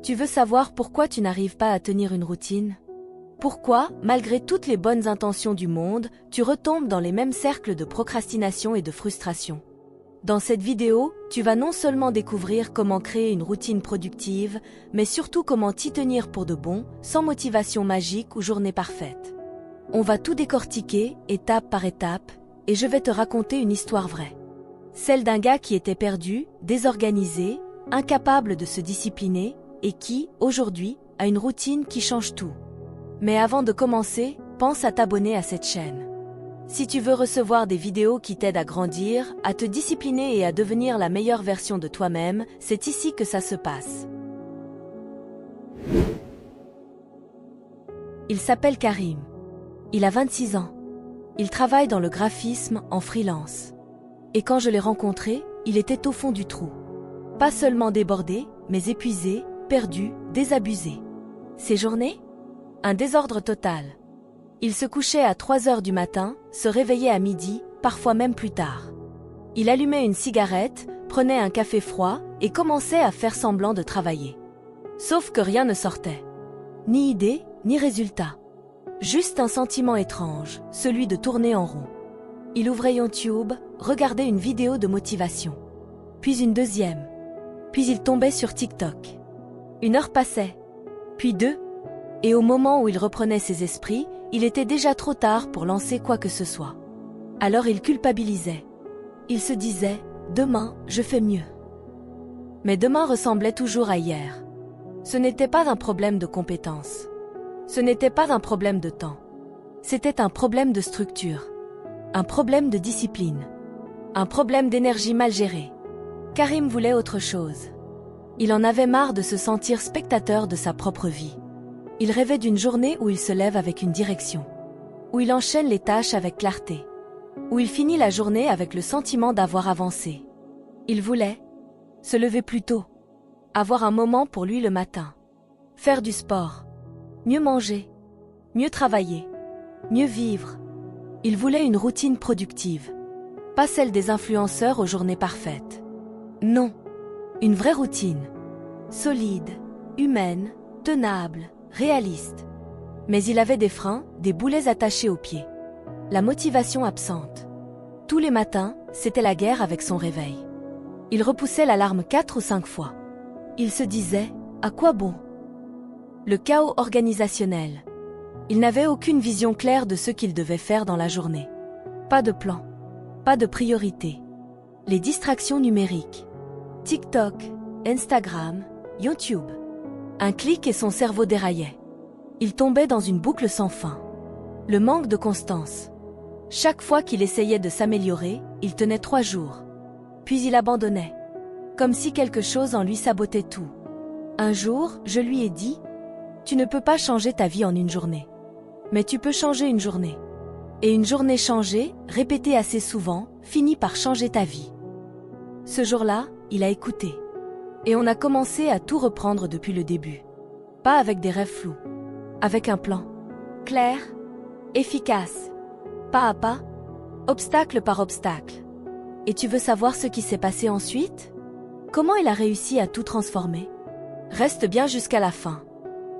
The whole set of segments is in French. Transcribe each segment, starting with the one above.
Tu veux savoir pourquoi tu n'arrives pas à tenir une routine? Pourquoi, malgré toutes les bonnes intentions du monde, tu retombes dans les mêmes cercles de procrastination et de frustration? Dans cette vidéo, tu vas non seulement découvrir comment créer une routine productive, mais surtout comment t'y tenir pour de bon, sans motivation magique ou journée parfaite. On va tout décortiquer, étape par étape, et je vais te raconter une histoire vraie. Celle d'un gars qui était perdu, désorganisé, incapable de se discipliner, et qui, aujourd'hui, a une routine qui change tout. Mais avant de commencer, pense à t'abonner à cette chaîne. Si tu veux recevoir des vidéos qui t'aident à grandir, à te discipliner et à devenir la meilleure version de toi-même, c'est ici que ça se passe. Il s'appelle Karim. Il a 26 ans. Il travaille dans le graphisme en freelance. Et quand je l'ai rencontré, il était au fond du trou. Pas seulement débordé, mais épuisé, perdu, désabusé. Ses journées? Un désordre total. Il se couchait à 3 heures du matin, se réveillait à midi, parfois même plus tard. Il allumait une cigarette, prenait un café froid et commençait à faire semblant de travailler. Sauf que rien ne sortait. Ni idée, ni résultat. Juste un sentiment étrange, celui de tourner en rond. Il ouvrait YouTube, regardait une vidéo de motivation. Puis une deuxième. Puis il tombait sur TikTok. 1 heure passait. Puis 2. Et au moment où il reprenait ses esprits, il était déjà trop tard pour lancer quoi que ce soit. Alors il culpabilisait. Il se disait, demain, je fais mieux. Mais demain ressemblait toujours à hier. Ce n'était pas un problème de compétence. Ce n'était pas un problème de temps. C'était un problème de structure. Un problème de discipline. Un problème d'énergie mal gérée. Karim voulait autre chose. Il en avait marre de se sentir spectateur de sa propre vie. Il rêvait d'une journée où il se lève avec une direction. Où il enchaîne les tâches avec clarté. Où il finit la journée avec le sentiment d'avoir avancé. Il voulait se lever plus tôt. Avoir un moment pour lui le matin. Faire du sport. Mieux manger. Mieux travailler. Mieux vivre. Il voulait une routine productive. Pas celle des influenceurs aux journées parfaites. Non. Une vraie routine. Solide, humaine, tenable, réaliste. Mais il avait des freins, des boulets attachés aux pieds. La motivation absente. Tous les matins, c'était la guerre avec son réveil. Il repoussait l'alarme 4 ou 5 fois. Il se disait, à quoi bon? Le chaos organisationnel. Il n'avait aucune vision claire de ce qu'il devait faire dans la journée. Pas de plan. Pas de priorité. Les distractions numériques. TikTok, Instagram, YouTube. Un clic et son cerveau déraillait. Il tombait dans une boucle sans fin. Le manque de constance. Chaque fois qu'il essayait de s'améliorer, il tenait 3 jours. Puis il abandonnait. Comme si quelque chose en lui sabotait tout. Un jour, je lui ai dit, « Tu ne peux pas changer ta vie en une journée. Mais tu peux changer une journée. Et une journée changée, répétée assez souvent, finit par changer ta vie. » Ce jour-là, il a écouté. Et on a commencé à tout reprendre depuis le début. Pas avec des rêves flous. Avec un plan. Clair. Efficace. Pas à pas. Obstacle par obstacle. Et tu veux savoir ce qui s'est passé ensuite? Comment il a réussi à tout transformer? Reste bien jusqu'à la fin.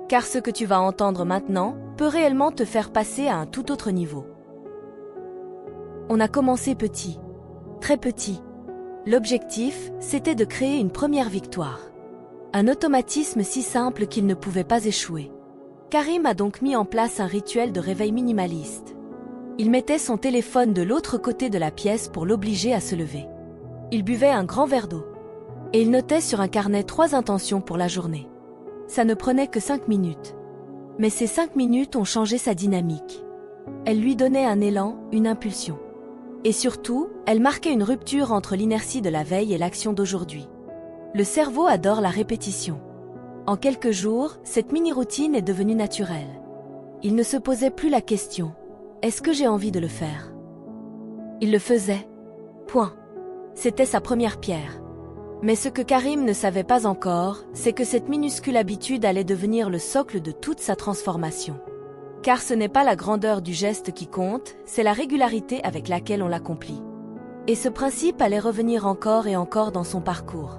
Car ce que tu vas entendre maintenant peut réellement te faire passer à un tout autre niveau. On a commencé petit. Très petit. L'objectif, c'était de créer une première victoire. Un automatisme si simple qu'il ne pouvait pas échouer. Karim a donc mis en place un rituel de réveil minimaliste. Il mettait son téléphone de l'autre côté de la pièce pour l'obliger à se lever. Il buvait un grand verre d'eau. Et il notait sur un carnet 3 intentions pour la journée. Ça ne prenait que 5 minutes. Mais ces 5 minutes ont changé sa dynamique. Elles lui donnaient un élan, une impulsion. Et surtout, elle marquait une rupture entre l'inertie de la veille et l'action d'aujourd'hui. Le cerveau adore la répétition. En quelques jours, cette mini-routine est devenue naturelle. Il ne se posait plus la question « Est-ce que j'ai envie de le faire ?» Il le faisait. Point. C'était sa première pierre. Mais ce que Karim ne savait pas encore, c'est que cette minuscule habitude allait devenir le socle de toute sa transformation. Car ce n'est pas la grandeur du geste qui compte, c'est la régularité avec laquelle on l'accomplit. Et ce principe allait revenir encore et encore dans son parcours.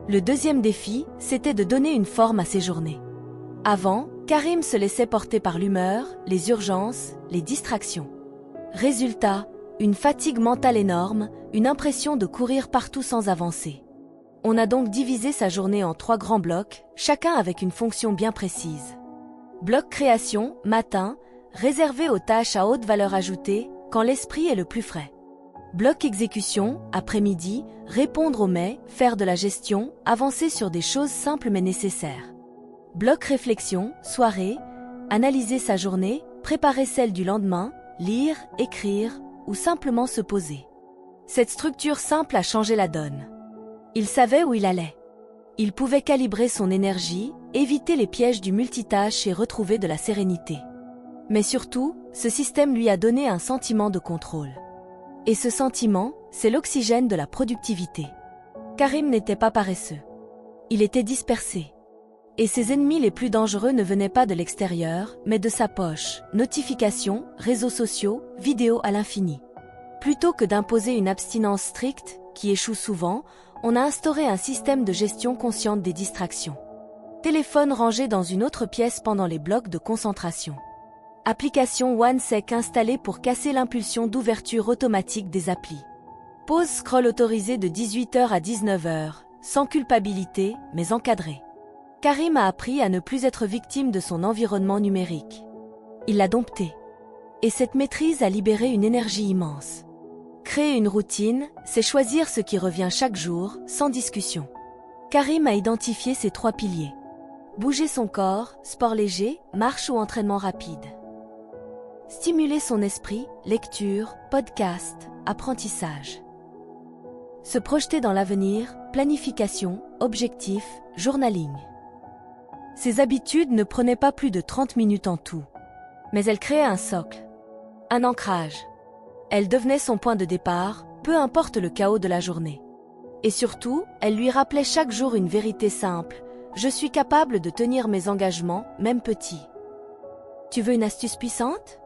Le deuxième défi, c'était de donner une forme à ses journées. Avant, Karim se laissait porter par l'humeur, les urgences, les distractions. Résultat, une fatigue mentale énorme, une impression de courir partout sans avancer. On a donc divisé sa journée en 3 grands blocs, chacun avec une fonction bien précise. Bloc création, matin, réservé aux tâches à haute valeur ajoutée, quand l'esprit est le plus frais. Bloc exécution, après-midi, répondre aux mails, faire de la gestion, avancer sur des choses simples mais nécessaires. Bloc réflexion, soirée, analyser sa journée, préparer celle du lendemain, lire, écrire ou simplement se poser. Cette structure simple a changé la donne. Il savait où il allait. Il pouvait calibrer son énergie, éviter les pièges du multitâche et retrouver de la sérénité. Mais surtout, ce système lui a donné un sentiment de contrôle. Et ce sentiment, c'est l'oxygène de la productivité. Karim n'était pas paresseux. Il était dispersé. Et ses ennemis les plus dangereux ne venaient pas de l'extérieur, mais de sa poche, notifications, réseaux sociaux, vidéos à l'infini. Plutôt que d'imposer une abstinence stricte, qui échoue souvent, on a instauré un système de gestion consciente des distractions. Téléphone rangé dans une autre pièce pendant les blocs de concentration. Application OneSec installée pour casser l'impulsion d'ouverture automatique des applis. Pause scroll autorisée de 18h à 19h, sans culpabilité, mais encadrée. Karim a appris à ne plus être victime de son environnement numérique. Il l'a dompté. Et cette maîtrise a libéré une énergie immense. Créer une routine, c'est choisir ce qui revient chaque jour, sans discussion. Karim a identifié ces 3 piliers. Bouger son corps, sport léger, marche ou entraînement rapide. Stimuler son esprit, lecture, podcast, apprentissage. Se projeter dans l'avenir, planification, objectif, journaling. Ces habitudes ne prenaient pas plus de 30 minutes en tout. Mais elles créaient un socle, un ancrage. Elles devenaient son point de départ, peu importe le chaos de la journée. Et surtout, elles lui rappelaient chaque jour une vérité simple. Je suis capable de tenir mes engagements, même petits. Tu veux une astuce puissante ?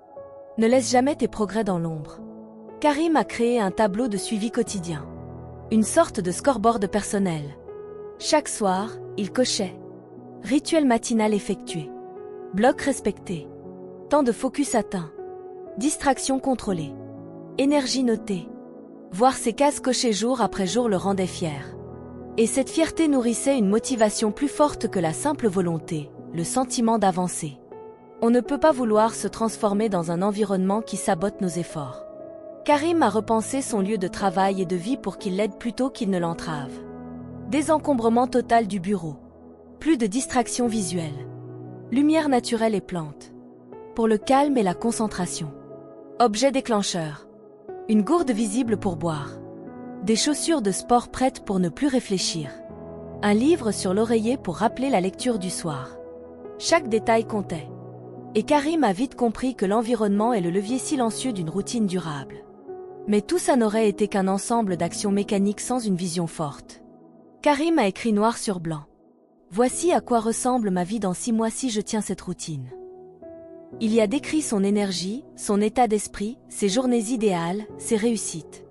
Ne laisse jamais tes progrès dans l'ombre. Karim a créé un tableau de suivi quotidien. Une sorte de scoreboard personnel. Chaque soir, il cochait. Rituel matinal effectué. Bloc respecté. Temps de focus atteint. Distraction contrôlée. Énergie notée. Voir ces cases cochées jour après jour le rendait fier. Et cette fierté nourrissait une motivation plus forte que la simple volonté, le sentiment d'avancer. On ne peut pas vouloir se transformer dans un environnement qui sabote nos efforts. Karim a repensé son lieu de travail et de vie pour qu'il l'aide plutôt qu'il ne l'entrave. Désencombrement total du bureau. Plus de distractions visuelles. Lumière naturelle et plantes. Pour le calme et la concentration. Objet déclencheur. Une gourde visible pour boire. Des chaussures de sport prêtes pour ne plus réfléchir. Un livre sur l'oreiller pour rappeler la lecture du soir. Chaque détail comptait. Et Karim a vite compris que l'environnement est le levier silencieux d'une routine durable. Mais tout ça n'aurait été qu'un ensemble d'actions mécaniques sans une vision forte. Karim a écrit noir sur blanc. Voici à quoi ressemble ma vie dans 6 mois si je tiens cette routine. Il y a décrit son énergie, son état d'esprit, ses journées idéales, ses réussites.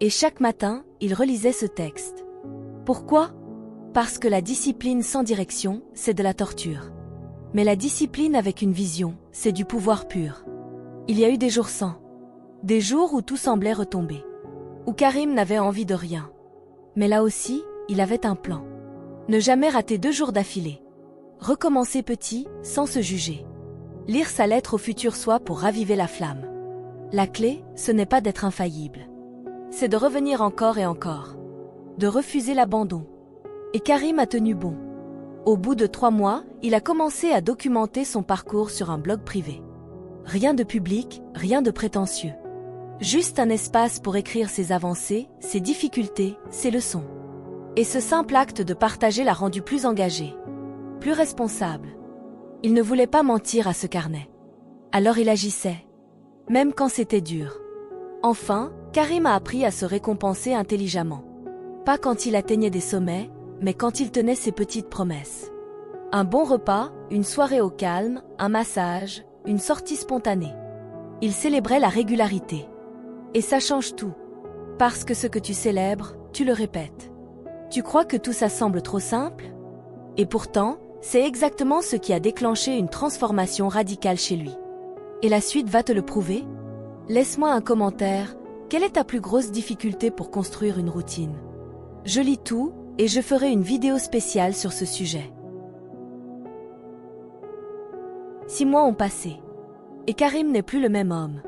Et chaque matin, il relisait ce texte. Pourquoi ? Parce que la discipline sans direction, c'est de la torture. Mais la discipline avec une vision, c'est du pouvoir pur. Il y a eu des jours sans. Des jours où tout semblait retomber. Où Karim n'avait envie de rien. Mais là aussi, il avait un plan. Ne jamais rater 2 jours d'affilée. Recommencer petit, sans se juger. Lire sa lettre au futur soi pour raviver la flamme. La clé, ce n'est pas d'être infaillible. C'est de revenir encore et encore. De refuser l'abandon. Et Karim a tenu bon. Au bout de 3 mois, il a commencé à documenter son parcours sur un blog privé. Rien de public, rien de prétentieux. Juste un espace pour écrire ses avancées, ses difficultés, ses leçons. Et ce simple acte de partager l'a rendu plus engagé. Plus responsable. Il ne voulait pas mentir à ce carnet. Alors il agissait. Même quand c'était dur. Enfin, Karim a appris à se récompenser intelligemment. Pas quand il atteignait des sommets, mais quand il tenait ses petites promesses. Un bon repas, une soirée au calme, un massage, une sortie spontanée. Il célébrait la régularité. Et ça change tout. Parce que ce que tu célèbres, tu le répètes. Tu crois que tout ça semble trop simple? Et pourtant, c'est exactement ce qui a déclenché une transformation radicale chez lui. Et la suite va te le prouver? Laisse-moi un commentaire. Quelle est ta plus grosse difficulté pour construire une routine? Je lis tout, et je ferai une vidéo spéciale sur ce sujet. 6 mois ont passé. Et Karim n'est plus le même homme.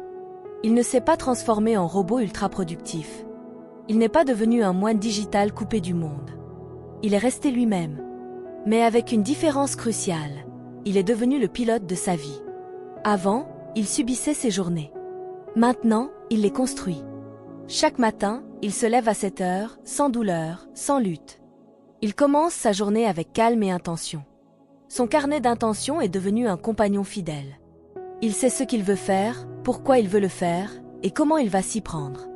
Il ne s'est pas transformé en robot ultra productif. Il n'est pas devenu un moine digital coupé du monde. Il est resté lui-même. Mais avec une différence cruciale. Il est devenu le pilote de sa vie. Avant, il subissait ses journées. Maintenant, il les construit. Chaque matin, il se lève à 7 heures, sans douleur, sans lutte. Il commence sa journée avec calme et intention. Son carnet d'intention est devenu un compagnon fidèle. Il sait ce qu'il veut faire, pourquoi il veut le faire, et comment il va s'y prendre.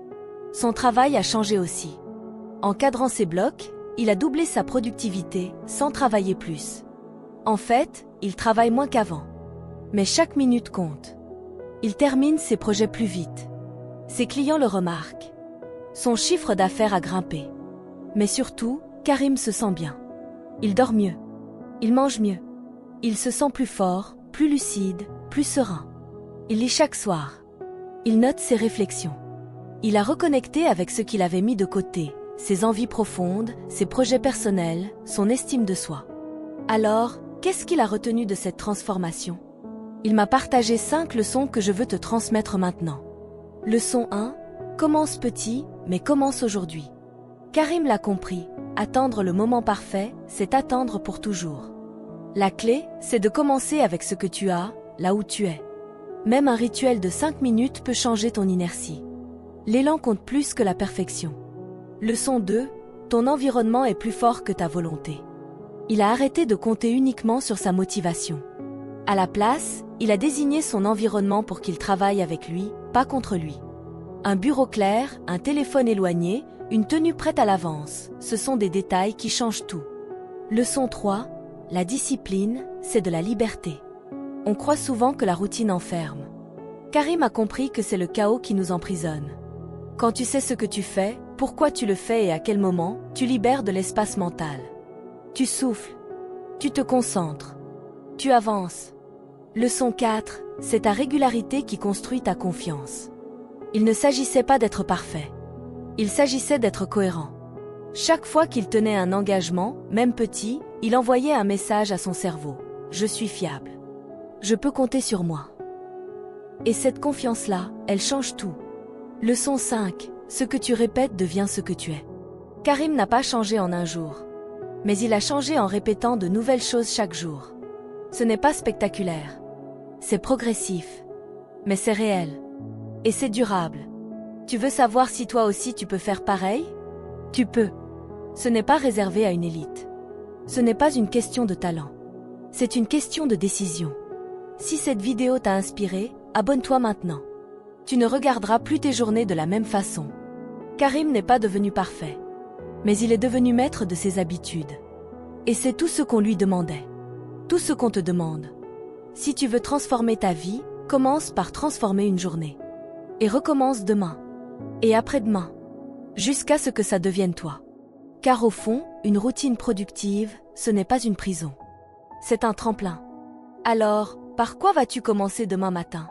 Son travail a changé aussi. En cadrant ses blocs, il a doublé sa productivité, sans travailler plus. En fait, il travaille moins qu'avant. Mais chaque minute compte. Il termine ses projets plus vite. Ses clients le remarquent. Son chiffre d'affaires a grimpé. Mais surtout, Karim se sent bien. Il dort mieux. Il mange mieux. Il se sent plus fort, plus lucide, plus serein. Il lit chaque soir. Il note ses réflexions. Il a reconnecté avec ce qu'il avait mis de côté, ses envies profondes, ses projets personnels, son estime de soi. Alors, qu'est-ce qu'il a retenu de cette transformation? Il m'a partagé 5 leçons que je veux te transmettre maintenant. Leçon 1. Commence petit, mais commence aujourd'hui. Karim l'a compris, attendre le moment parfait, c'est attendre pour toujours. La clé, c'est de commencer avec ce que tu as, là où tu es. Même un rituel de 5 minutes peut changer ton inertie. L'élan compte plus que la perfection. Leçon 2. Ton environnement est plus fort que ta volonté. Il a arrêté de compter uniquement sur sa motivation. À la place, il a désigné son environnement pour qu'il travaille avec lui, pas contre lui. Un bureau clair, un téléphone éloigné, une tenue prête à l'avance, ce sont des détails qui changent tout. Leçon 3. La discipline, c'est de la liberté. On croit souvent que la routine enferme. Karim a compris que c'est le chaos qui nous emprisonne. Quand tu sais ce que tu fais, pourquoi tu le fais et à quel moment, tu libères de l'espace mental. Tu souffles. Tu te concentres. Tu avances. Leçon 4. C'est ta régularité qui construit ta confiance. Il ne s'agissait pas d'être parfait. Il s'agissait d'être cohérent. Chaque fois qu'il tenait un engagement, même petit, il envoyait un message à son cerveau. Je suis fiable. Je peux compter sur moi. Et cette confiance-là, elle change tout. Leçon 5. Ce que tu répètes devient ce que tu es. Karim n'a pas changé en un jour. Mais il a changé en répétant de nouvelles choses chaque jour. Ce n'est pas spectaculaire. C'est progressif. Mais c'est réel. Et c'est durable. Tu veux savoir si toi aussi tu peux faire pareil? Tu peux. Ce n'est pas réservé à une élite. Ce n'est pas une question de talent. C'est une question de décision. Si cette vidéo t'a inspiré, abonne-toi maintenant. Tu ne regarderas plus tes journées de la même façon. Karim n'est pas devenu parfait. Mais il est devenu maître de ses habitudes. Et c'est tout ce qu'on lui demandait. Tout ce qu'on te demande. Si tu veux transformer ta vie, commence par transformer une journée. Et recommence demain. Et après-demain. Jusqu'à ce que ça devienne toi. Car au fond, une routine productive, ce n'est pas une prison. C'est un tremplin. Alors, par quoi vas-tu commencer demain matin ?